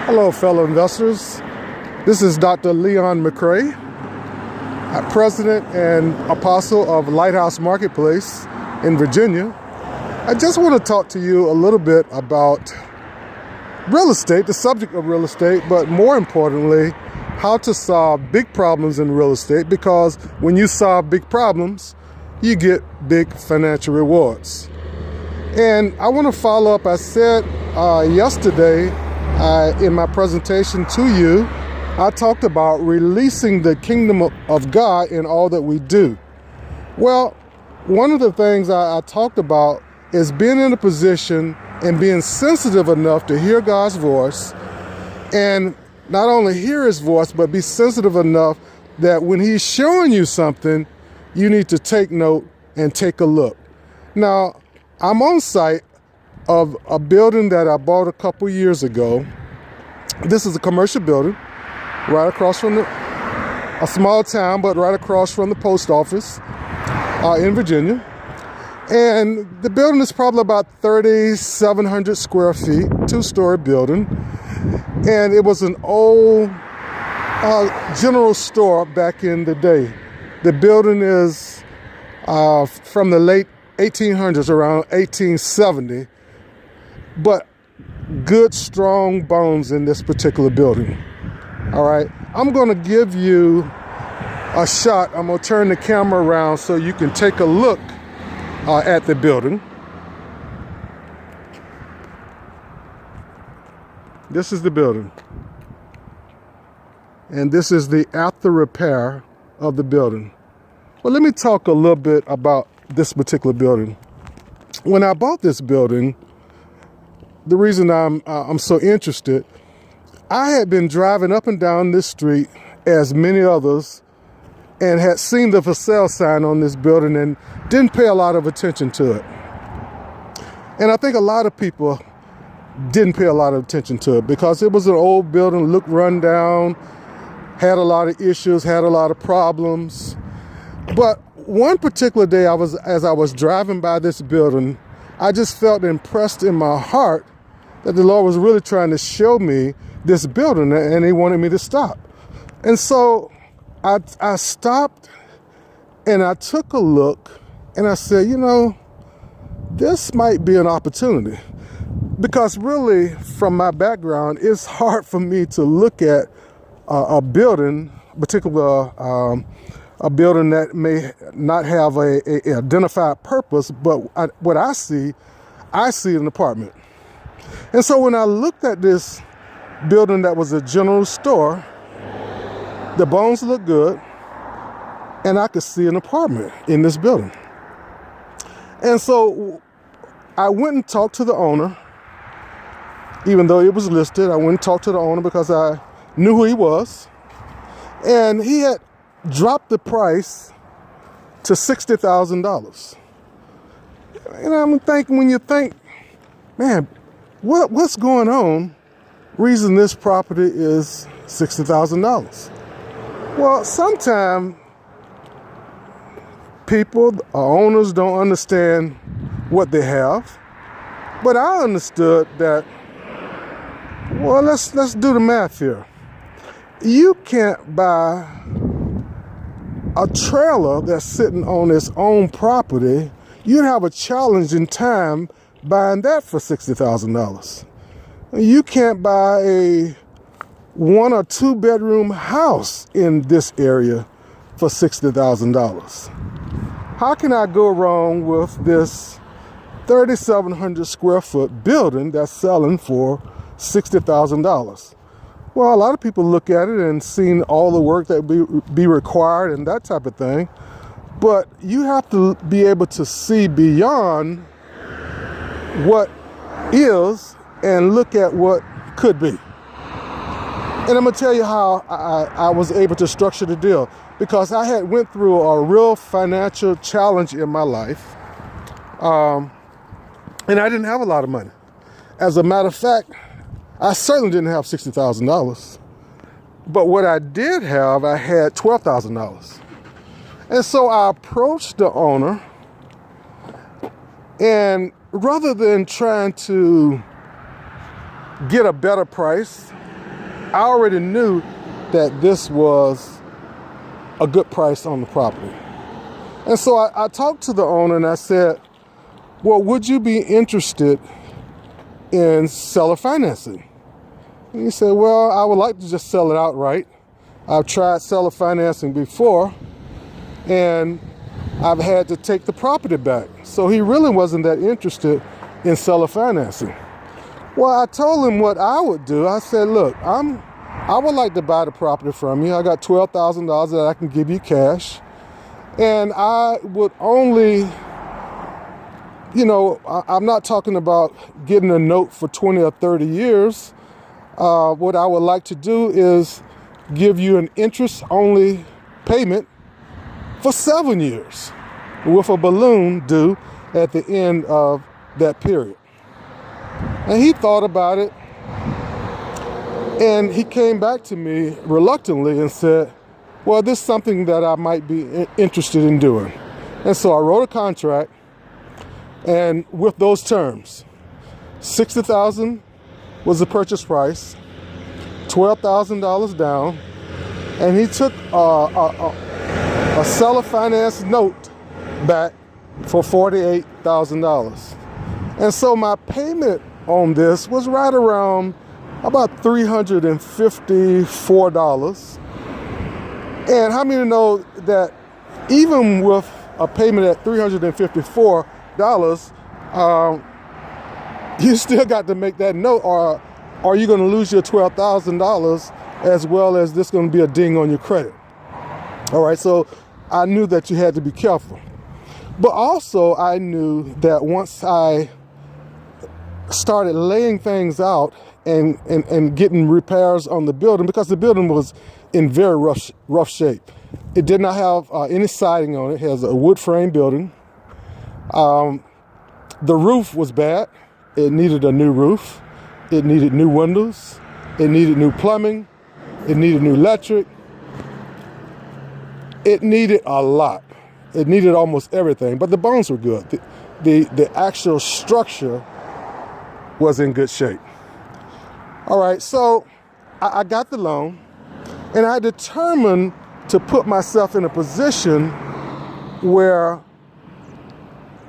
Hello, fellow investors. This is Dr. Leon McCray, President and Apostle of Lighthouse Marketplace in Virginia. I just want to talk to you a little bit about real estate, the subject of real estate, but more importantly, how to solve big problems in real estate, because when you solve big problems, you get big financial rewards. And I want to follow up. I said yesterday in my presentation to you, I talked about releasing the kingdom of God in all that we do. Well, one of the things I talked about is being in a position and being sensitive enough to hear God's voice, and not only hear his voice, but be sensitive enough that when he's showing you something, you need to take note and take a look. Now, I'm on site of a building that I bought a couple years ago. This is a commercial building right across from a small town, but right across from the post office in Virginia. And the building is probably about 3,700 square feet, two-story building. And it was an old general store back in the day. The building is from the late 1800s, around 1870, but good, strong bones in this particular building. All right, I'm going to give you a shot. I'm going to turn the camera around so you can take a look at the building. This is the building. And this is the after repair of the building. Well, let me talk a little bit about this particular building. When I bought this building, the reason I'm so interested, I had been driving up and down this street, as many others, and had seen the for sale sign on this building and didn't pay a lot of attention to it. And I think a lot of people didn't pay a lot of attention to it because it was an old building, looked run down, had a lot of issues, had a lot of problems. But one particular day, as I was driving by this building, I just felt impressed in my heart that the Lord was really trying to show me this building, and he wanted me to stop. And so I stopped and I took a look and I said, you know, this might be an opportunity. Because really, from my background, it's hard for me to look at a building, particularly a building that may not have a identified purpose, but what I see an apartment. And so when I looked at this building that was a general store, the bones looked good, and I could see an apartment in this building. And so I went and talked to the owner. Even though it was listed, I went and talked to the owner because I knew who he was. And he had dropped the price to $60,000. And I'm thinking, when you think, man, what's going on? Reason this property is $60,000. Well, sometimes people, owners, don't understand what they have. But I understood that, well, let's do the math here. You can't buy a trailer that's sitting on its own property. You'd have a challenging time buying that for $60,000. You can't buy a 1 or 2 bedroom house in this area for $60,000. How can I go wrong with this 3,700 square foot building that's selling for $60,000? Well, a lot of people look at it and seen all the work that be required and that type of thing. But you have to be able to see beyond what is and look at what could be. And I'm gonna tell you how I was able to structure the deal, because I had went through a real financial challenge in my life. And I didn't have a lot of money. As a matter of fact, I certainly didn't have $60,000. But what I did have, I had $12,000. And so I approached the owner, and rather than trying to get a better price, I already knew that this was a good price on the property. And so I talked to the owner and I said, well, would you be interested in seller financing? And he said, well, I would like to just sell it outright. I've tried seller financing before, and I've had to take the property back. So he really wasn't that interested in seller financing. Well, I told him what I would do. I said, look, I would like to buy the property from you. I got $12,000 that I can give you cash. And I would only, I'm not talking about getting a note for 20 or 30 years. What I would like to do is give you an interest-only payment for 7 years with a balloon due at the end of that period. And he thought about it, and he came back to me reluctantly and said, well, this is something that I might be interested in doing. And so I wrote a contract, and with those terms, $60,000 was the purchase price, $12,000 down, and he took a seller finance note back for $48,000. And so my payment on this was right around about $354. And how many know that even with a payment at $354, you still got to make that note, or are you going to lose your $12,000 as well as this going to be a ding on your credit? All right, so I knew that you had to be careful. But also I knew that once I started laying things out and getting repairs on the building, because the building was in very rough shape. It did not have any siding on it. It has a wood frame building. The roof was bad. It needed a new roof. It needed new windows. It needed new plumbing. It needed new electric. It needed a lot. It needed almost everything, but the bones were good. The actual structure was in good shape. All right, so I got the loan, and I determined to put myself in a position where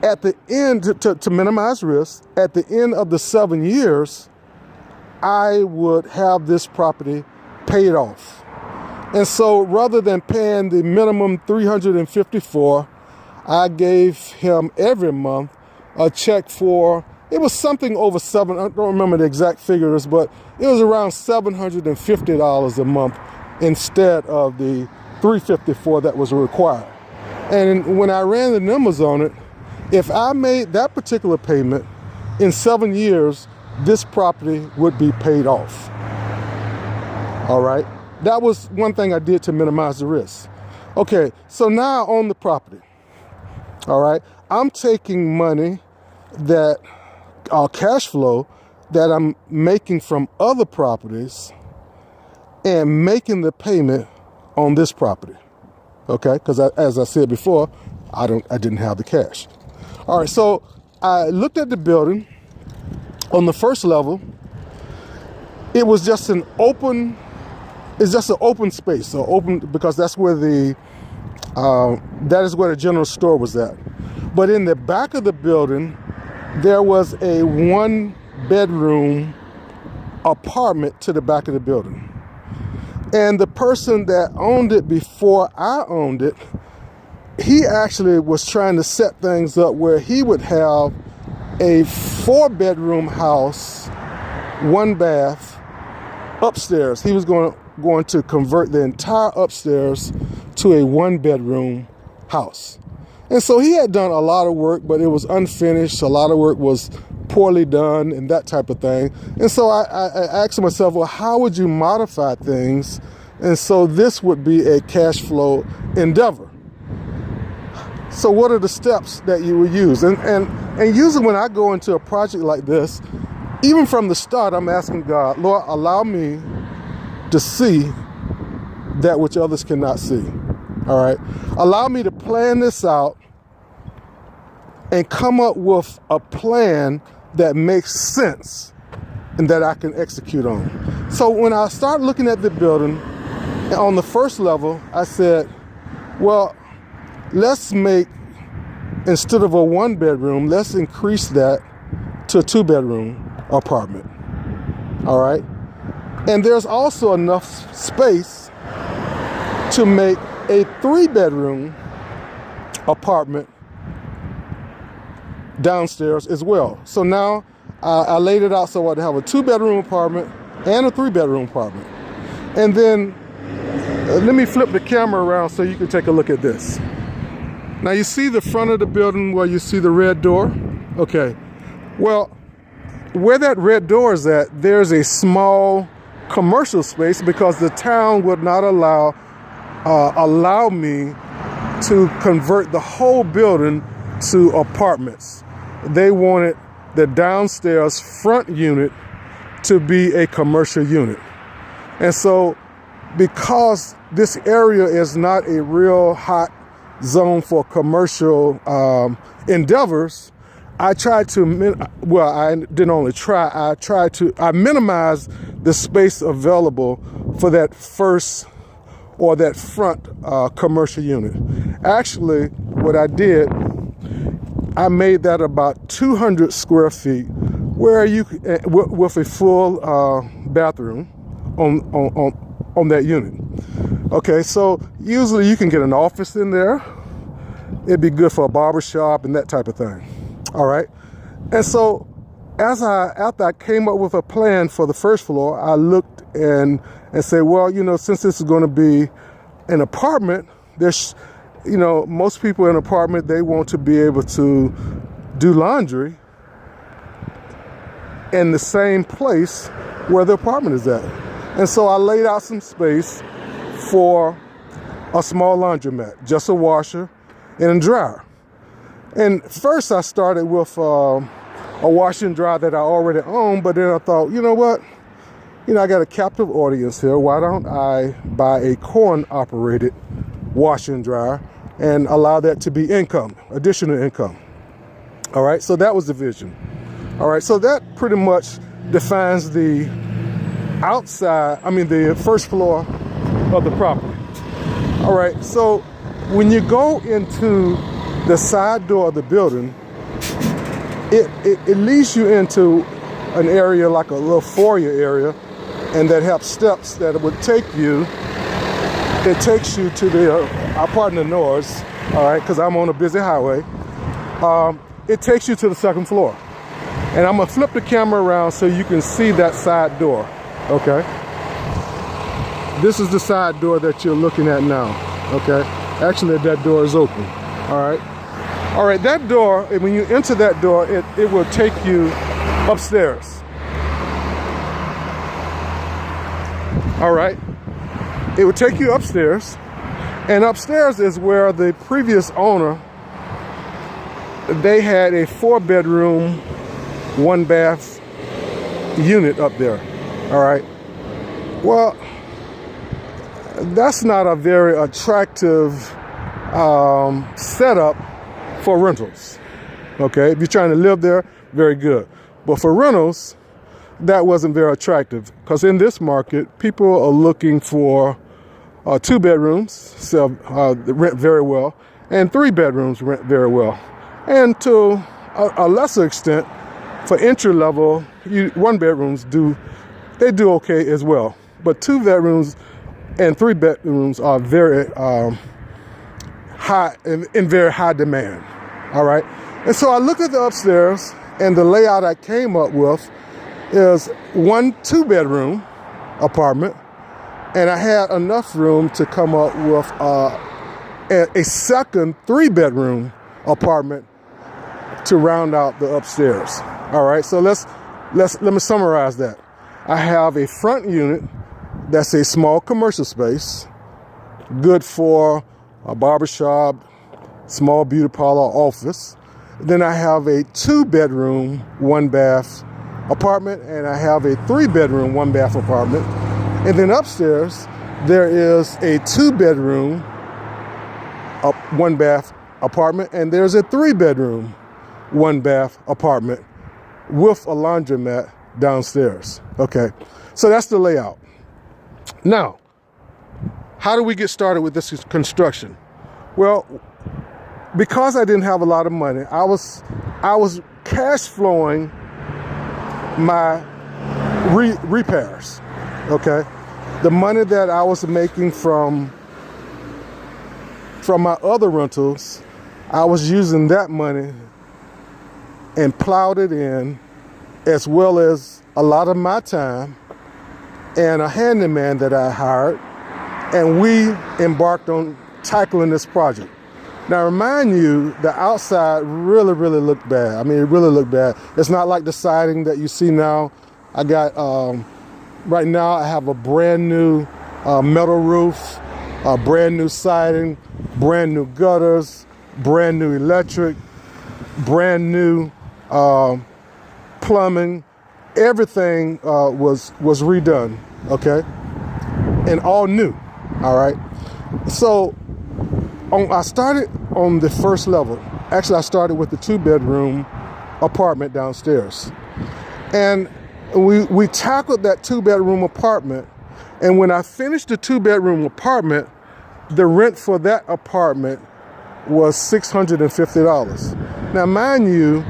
at the end, to minimize risk, at the end of the 7 years, I would have this property paid off. And so rather than paying the minimum $354, I gave him every month a check for, it was something over I don't remember the exact figures, but it was around $750 a month instead of the $354 that was required. And when I ran the numbers on it, if I made that particular payment in 7 years, this property would be paid off. All right. That was one thing I did to minimize the risk. Okay, so now I own the property. All right, I'm taking money that, cash flow that I'm making from other properties and making the payment on this property. Okay, because as I said before, I didn't have the cash. All right, so I looked at the building. On the first level, it was just an open. It's just an open space, so open because that's where that is where the general store was at. But in the back of the building, there was a 1-bedroom apartment to the back of the building. And the person that owned it before I owned it, he actually was trying to set things up where he would have a 4-bedroom house, 1 bath, upstairs. He was going to convert the entire upstairs to a 1-bedroom house. And so he had done a lot of work, but it was unfinished. A lot of work was poorly done and that type of thing. And so I asked myself, well, how would you modify things? And so this would be a cash flow endeavor. So what are the steps that you would use? And usually when I go into a project like this, even from the start, I'm asking God, Lord, allow me to see that which others cannot see. All right. Allow me to plan this out and come up with a plan that makes sense and that I can execute on. So when I started looking at the building, on the first level, I said, well, let's make, instead of a 1-bedroom, let's increase that to a 2-bedroom apartment. All right. And there's also enough space to make a 3-bedroom apartment downstairs as well. So now I laid it out so I'd have a 2-bedroom apartment and a 3-bedroom apartment. And then let me flip the camera around so you can take a look at this. Now you see the front of the building where you see the red door? Okay. Well, where that red door is at, there's a small commercial space because the town would not allow me to convert the whole building to apartments. They wanted the downstairs front unit to be a commercial unit. And so because this area is not a real hot zone for commercial endeavors, I tried to, I didn't only try, I minimized the space available for that first or that front commercial unit. Actually, what I did, I made that about 200 square feet where you, with a full bathroom on that unit. Okay, so usually you can get an office in there. It'd be good for a barber shop and that type of thing. All right. And so after I came up with a plan for the first floor, I looked and said, well, since this is going to be an apartment, there's, most people in an apartment, they want to be able to do laundry in the same place where the apartment is at. And so I laid out some space for a small laundromat, just a washer and a dryer. And first I started with a washer and dryer that I already owned, but then I thought, you know what? I got a captive audience here. Why don't I buy a coin-operated washer and dryer and allow that to be income, additional income? All right, so that was the vision. All right, so that pretty much defines the the first floor of the property. All right, so when you go into the side door of the building, it leads you into an area like a little foyer area, and that have steps that would take you. It takes you to the apartment north, all right, because I'm on a busy highway. It takes you to the second floor. And I'm gonna flip the camera around so you can see that side door, okay? This is the side door that you're looking at now, okay? Actually, that door is open, all right? All right, that door, when you enter that door, it will take you upstairs. All right, it will take you upstairs, and upstairs is where the previous owner, they had a 4-bedroom, 1-bath unit up there, all right? Well, that's not a very attractive setup for rentals, okay? If you're trying to live there, very good. But for rentals, that wasn't very attractive, because in this market, people are looking for 2 bedrooms, rent very well, and 3 bedrooms rent very well. And to a lesser extent, for entry level, 1 bedrooms do okay as well. But 2 bedrooms and 3 bedrooms are very high, in very high demand. All right. And so I looked at the upstairs, and the layout I came up with is 1 2-bedroom apartment, and I had enough room to come up with a second 3-bedroom apartment to round out the upstairs. All right, so let me summarize that. I have a front unit that's a small commercial space, good for a barbershop, small beauty parlor, office. Then I have a 2-bedroom, 1-bath apartment, and I have a 3-bedroom, 1-bath apartment. And then upstairs, there is a 2-bedroom, 1-bath apartment, and there's a 3-bedroom, 1-bath apartment with a laundromat downstairs. Okay, So that's the layout. Now, how do we get started with this construction? Well, because I didn't have a lot of money, I was cash flowing my repairs, okay? The money that I was making from my other rentals, I was using that money and plowed it in, as well as a lot of my time and a handyman that I hired, and we embarked on tackling this project. Now, remind you, the outside really looked bad. I mean, it really looked bad. It's not like the siding that you see now. I got, right now I have a brand new metal roof, brand new siding, brand new gutters, brand new electric, brand new plumbing. Everything was redone, okay? And all new, all right? So I started on the first level. Actually, I started with the 2-bedroom apartment downstairs. And we tackled that 2-bedroom apartment. And when I finished the 2-bedroom apartment, the rent for that apartment was $650. Now, mind you,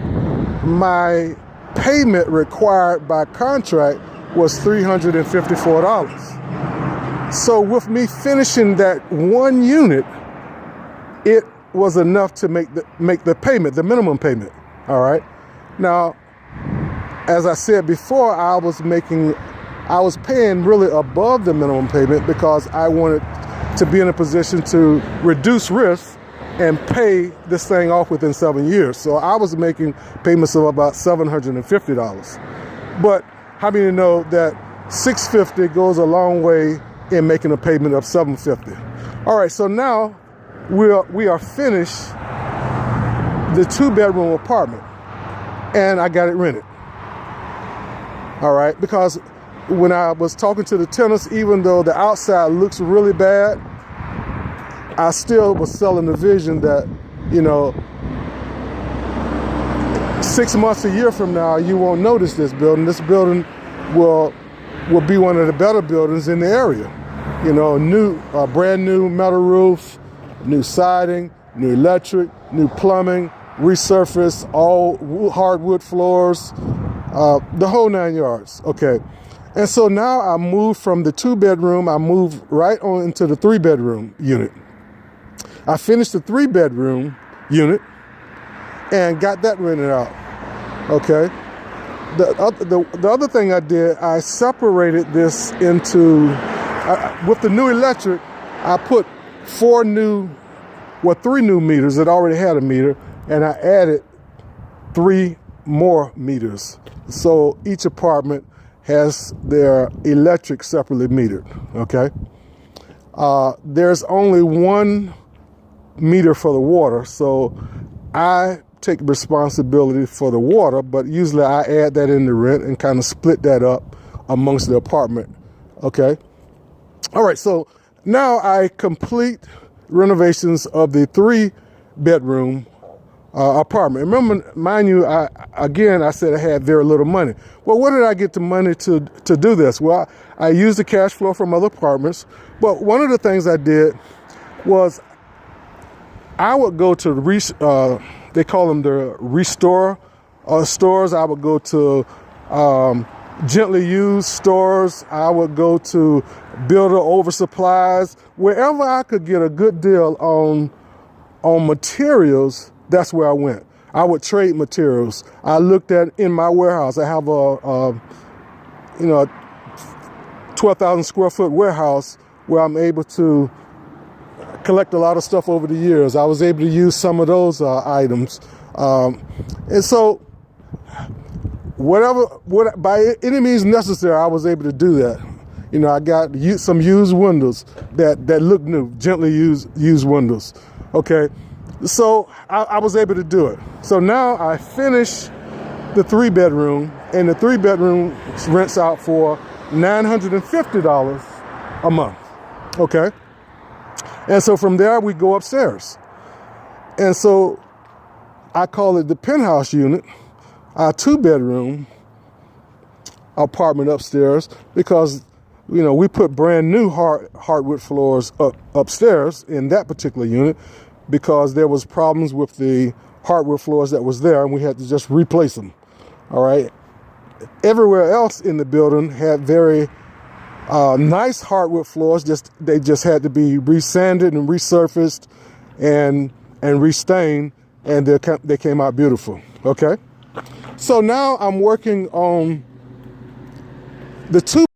my payment required by contract was $354. So with me finishing that one unit, it was enough to make the payment, the minimum payment. All right. Now, as I said before, I was paying really above the minimum payment because I wanted to be in a position to reduce risk and pay this thing off within 7 years. So I was making payments of about $750. But how many know that $650 goes a long way in making a payment of $750? All right, so now we are finished the 2-bedroom apartment, and I got it rented. All right, because when I was talking to the tenants, even though the outside looks really bad, I still was selling the vision that, 6 months, a year from now, you won't notice this building. This building will be one of the better buildings in the area. Brand new metal roof, new siding, new electric, new plumbing, resurfaced, all hardwood floors, the whole 9 yards. Okay. And so now I moved from the 2-bedroom, I moved right on into the 3-bedroom unit. I finished the 3-bedroom unit and got that rented out. Okay. The other thing I did, I separated this into, with the new electric, I put 3 new meters that already had a meter, and I added 3 more meters. So each apartment has their electric separately metered, okay? There's only 1 meter for the water, so I take responsibility for the water, but usually I add that in the rent and kind of split that up amongst the apartment, okay? All right, so now I complete renovations of the 3-bedroom apartment. Remember, mind you, I said I had very little money. Well, where did I get the money to do this? Well, I used the cash flow from other apartments, but one of the things I did was I would go to they call them the restore stores. I would go to gently used stores. I would go to builder oversupplies. Wherever I could get a good deal on materials, that's where I went. I would trade materials. I looked at in my warehouse. I have a 12,000 square foot warehouse where I'm able to collect a lot of stuff over the years. I was able to use some of those items. And so by any means necessary, I was able to do that. I got some used windows that look new, gently used windows. Okay. So I was able to do it. So now I finished the 3-bedroom, and the 3-bedroom rents out for $950 a month. Okay. And so from there, we go upstairs. And so I call it the penthouse unit, our 2-bedroom. apartment upstairs because, we put brand new hardwood floors upstairs in that particular unit because there was problems with the hardwood floors that was there, and we had to just replace them. All right. Everywhere else in the building had very nice hardwood floors. They just had to be resanded and resurfaced and restained, and they came out beautiful. Okay. So now I'm working on the two